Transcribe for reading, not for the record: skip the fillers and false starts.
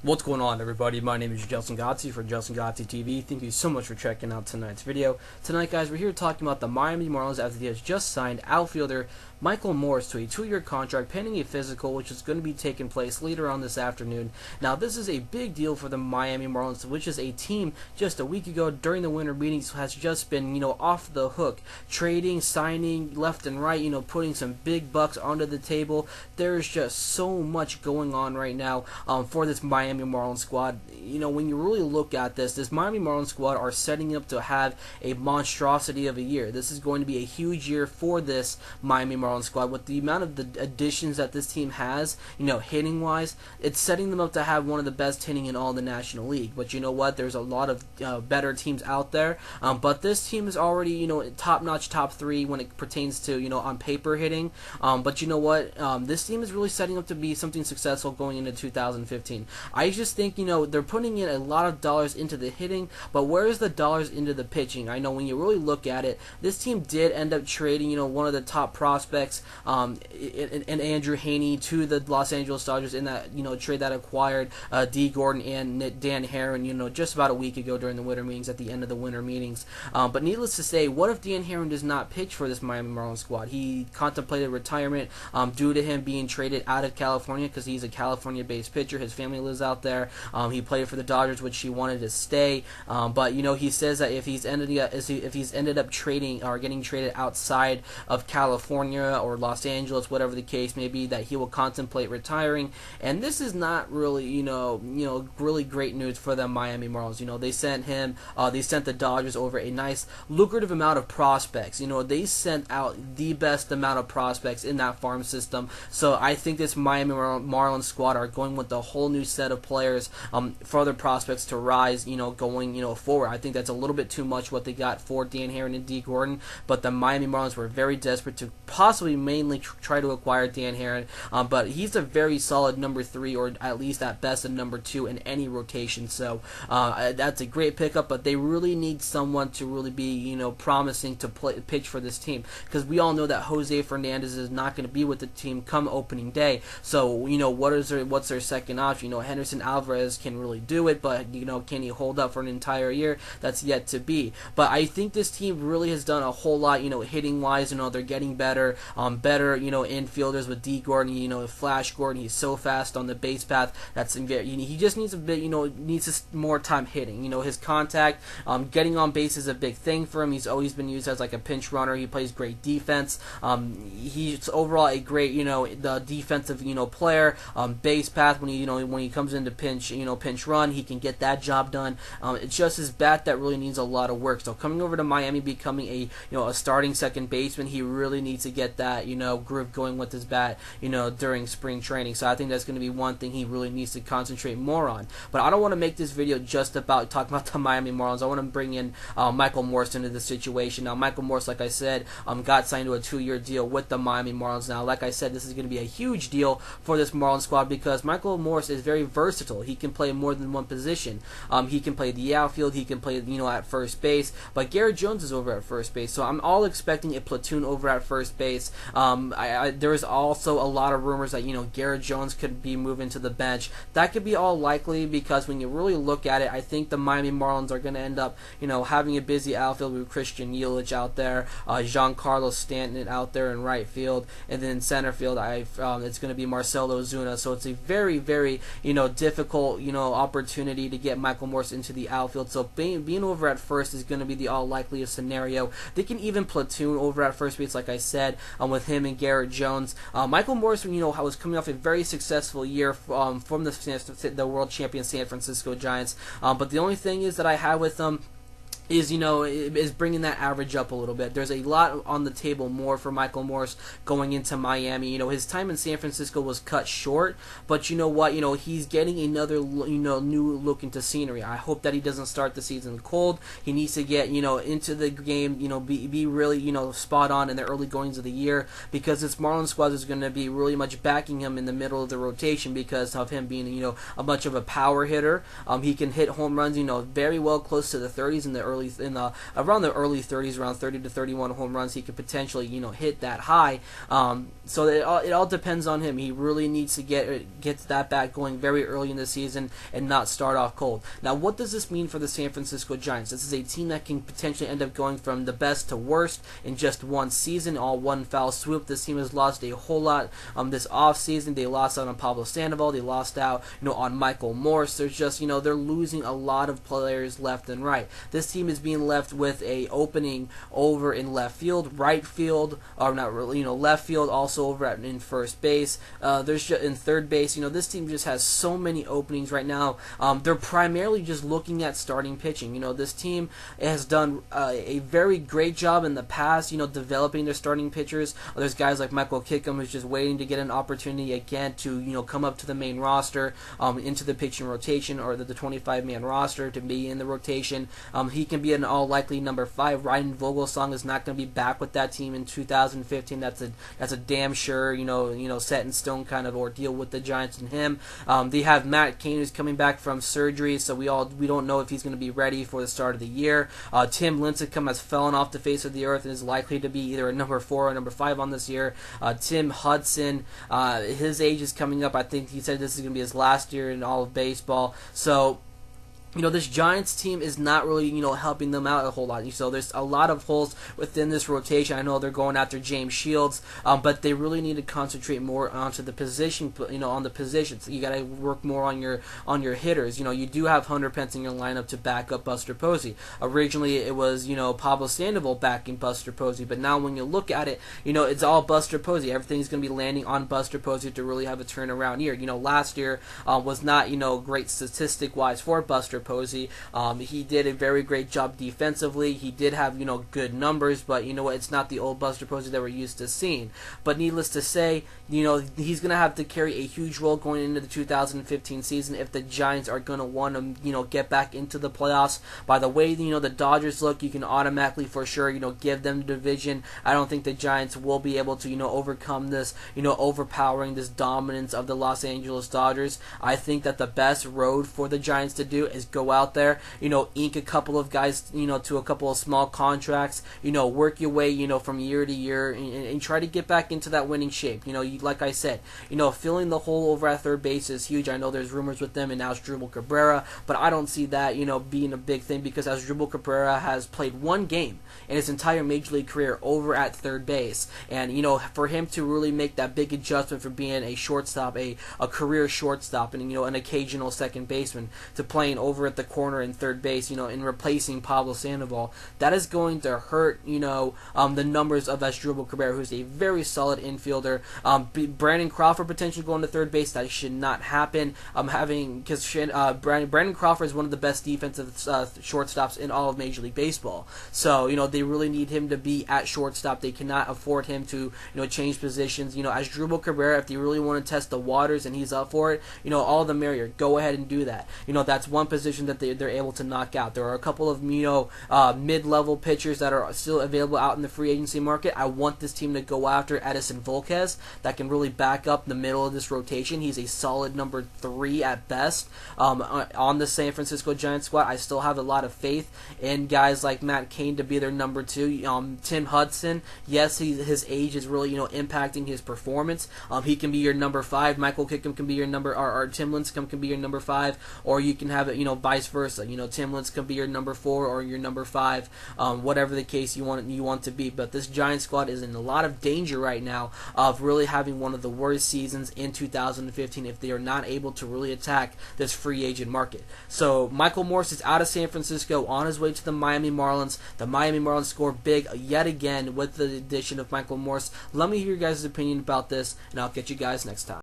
What's going on, everybody? My name is Justin Godsey for Justin Godsey TV. Thank you so much for checking out tonight's video. Tonight, guys, we're here talking about the Miami Marlins after they have just signed outfielder Michael Morse to a 2-year contract pending a physical, which is going to be taking place later on this afternoon. Now, this is a big deal for the Miami Marlins, which is a team just a week ago during the winter meetings has just been, off the hook, trading, signing left and right, putting some big bucks onto the table. There's just so much going on right now for this Miami Marlins squad. When you really look at this Miami Marlins squad are setting up to have a monstrosity of a year. This is going to be a huge year for this Miami Marlins squad with the amount of the additions that this team has, hitting wise. It's setting them up to have one of the best hitting in all the National League. But you know what? There's a lot of better teams out there. But this team is already, top-notch, top 3 when it pertains to, on paper hitting. But you know what? This team is really setting up to be something successful going into 2015. I just think, they're putting in a lot of dollars into the hitting, but where's the dollars into the pitching? I know when you really look at it, this team did end up trading, one of the top prospects, in Andrew Haney to the Los Angeles Dodgers in that, trade that acquired D. Gordon and Dan Herron, just about a week ago during the winter meetings at the end of the winter meetings. But needless to say, what if Dan Herron does not pitch for this Miami Marlins squad? He contemplated retirement due to him being traded out of California because he's a California-based pitcher. His family lives out there. He played for the Dodgers, which he wanted to stay. But he says that if he's ended up trading or getting traded outside of California or Los Angeles, whatever the case may be, that he will contemplate retiring. And this is not really, really great news for the Miami Marlins. They sent the Dodgers over a nice, lucrative amount of prospects. They sent out the best amount of prospects in that farm system. So I think this Miami Marlins squad are going with a whole new set of players for other prospects to rise, going, forward. I think that's a little bit too much what they got for Dan Herron and D. Gordon, but the Miami Marlins were very desperate to possibly mainly try to acquire Dan Herron, but he's a very solid number 3, or at least at best a number 2 in any rotation. So that's a great pickup, but they really need someone to really be, promising to pitch for this team, because we all know that Jose Fernandez is not going to be with the team come opening day. So what's their second option? Henderson Alvarez can really do it, but can he hold up for an entire year? That's yet to be. But I think this team really has done a whole lot, hitting wise. They're getting better, infielders with D. Gordon, Flash Gordon. He's so fast on the base path. He just needs a bit, needs more time hitting. His contact, getting on base is a big thing for him. He's always been used as like a pinch runner. He plays great defense. He's overall a great, the defensive, player. Base path when he comes into pinch run, he can get that job done. It's just his bat that really needs a lot of work. So coming over to Miami, becoming a starting second baseman, he really needs to get that groove going with his bat during spring training. So I think that's going to be one thing he really needs to concentrate more on. But I don't want to make this video just about talking about the Miami Marlins. I want to bring in Michael Morse into the situation. Now, Michael Morse, like I said, got signed to a 2-year deal with the Miami Marlins. Now, like I said, this is going to be a huge deal for this Marlins squad because Michael Morse is very versatile. He can play more than one position. He can play the outfield. He can play, at first base. But Garrett Jones is over at first base. So I'm all expecting a platoon over at first base. There's also a lot of rumors that, Garrett Jones could be moving to the bench. That could be all likely because when you really look at it, I think the Miami Marlins are going to end up, having a busy outfield with Christian Yelich out there, Giancarlo Stanton out there in right field, and then in center field, it's going to be Marcell Ozuna. So it's a very, very, difficult, opportunity to get Michael Morse into the outfield. So being over at first is going to be the all likeliest scenario. They can even platoon over at first base, like I said, with him and Garrett Jones. Michael Morse, was coming off a very successful year from the world champion San Francisco Giants. But the only thing is that I have with them is bringing that average up a little bit. There's a lot on the table more for Michael Morse going into Miami. His time in San Francisco was cut short, but you know what? He's getting another, new look into scenery. I hope that he doesn't start the season cold. He needs to get, into the game, be really, spot on in the early goings of the year because this Marlins squad is going to be really much backing him in the middle of the rotation because of him being, a much of a power hitter. He can hit home runs, very well close to the 30s in the early around the early 30s, around 30 to 31 home runs. He could potentially hit that high. So it all depends on him. He really needs to get that bat going very early in the season and not start off cold. Now, what does this mean for the San Francisco Giants? This is a team that can potentially end up going from the best to worst in just one season, all one foul swoop. This team has lost a whole lot this offseason. They lost out on Pablo Sandoval. They lost out on Michael Morse. There's just they're losing a lot of players left and right. This team is being left with a opening over in left field, right field, or not really, left field, also over in first base. There's just in third base. This team just has so many openings right now. They're primarily just looking at starting pitching. This team has done a very great job in the past, developing their starting pitchers. There's guys like Michael Kickham who's just waiting to get an opportunity again to come up to the main roster, into the pitching rotation, or the 25-man roster to be in the rotation. He can be an all likely number 5. Ryan Vogelsong is not going to be back with that team in 2015. That's a damn sure set in stone kind of ordeal with the Giants and him. They have Matt Cain, who's coming back from surgery, so we don't know if he's going to be ready for the start of the year. Tim Lincecum has fallen off the face of the earth and is likely to be either a number 4 or number 5 on this year. Tim Hudson, his age is coming up. I think he said this is going to be his last year in all of baseball. So this Giants team is not really, helping them out a whole lot. So there's a lot of holes within this rotation. I know they're going after James Shields, but they really need to concentrate more onto the position, on the positions. You got to work more on your hitters. You do have Hunter Pence in your lineup to back up Buster Posey. Originally, it was, Pablo Sandoval backing Buster Posey, but now when you look at it, it's all Buster Posey. Everything's going to be landing on Buster Posey to really have a turnaround year. Last year was not, great statistic-wise for Buster Posey. He did a very great job defensively. He did have good numbers, but it's not the old Buster Posey that we're used to seeing. But needless to say, he's going to have to carry a huge role going into the 2015 season if the Giants are going to want to get back into the playoffs. By the way the Dodgers look, you can automatically for sure give them the division. I don't think the Giants will be able to overcome this overpowering this dominance of the Los Angeles Dodgers. I think that the best road for the Giants to do is go out there, ink a couple of guys, to a couple of small contracts, work your way, from year to year, and try to get back into that winning shape. Like I said, filling the hole over at third base is huge. I know there's rumors with them and Asdrubal Cabrera, but I don't see that, being a big thing because Asdrubal Cabrera has played one game in his entire Major League career over at third base, and for him to really make that big adjustment from being a shortstop, a career shortstop, and an occasional second baseman to playing over at the corner in third base, in replacing Pablo Sandoval, that is going to hurt, the numbers of Asdrubal Cabrera, who's a very solid infielder. Brandon Crawford potentially going to third base, that should not happen. Because Brandon Crawford is one of the best defensive shortstops in all of Major League Baseball. So, they really need him to be at shortstop. They cannot afford him to, change positions. Asdrubal Cabrera, if they really want to test the waters and he's up for it, all the merrier. Go ahead and do that. That's one position that they're able to knock out. There are a couple of mid-level pitchers that are still available out in the free agency market. I want this team to go after Edison Volquez that can really back up the middle of this rotation. He's a solid number 3 at best on the San Francisco Giants squad. I still have a lot of faith in guys like Matt Cain to be their number 2. Tim Hudson, yes, his age is really impacting his performance. He can be your number 5. Michael Kickham can be your number, or Tim Lincecum can be your number 5, or you can have it vice versa. Tim Lincecum can be your number 4 or your number 5, whatever the case you want to be. But this Giants squad is in a lot of danger right now of really having one of the worst seasons in 2015 if they are not able to really attack this free agent market. So Michael Morse is out of San Francisco on his way to the Miami Marlins. The Miami Marlins score big yet again with the addition of Michael Morse. Let me hear your guys' opinion about this, and I'll get you guys next time.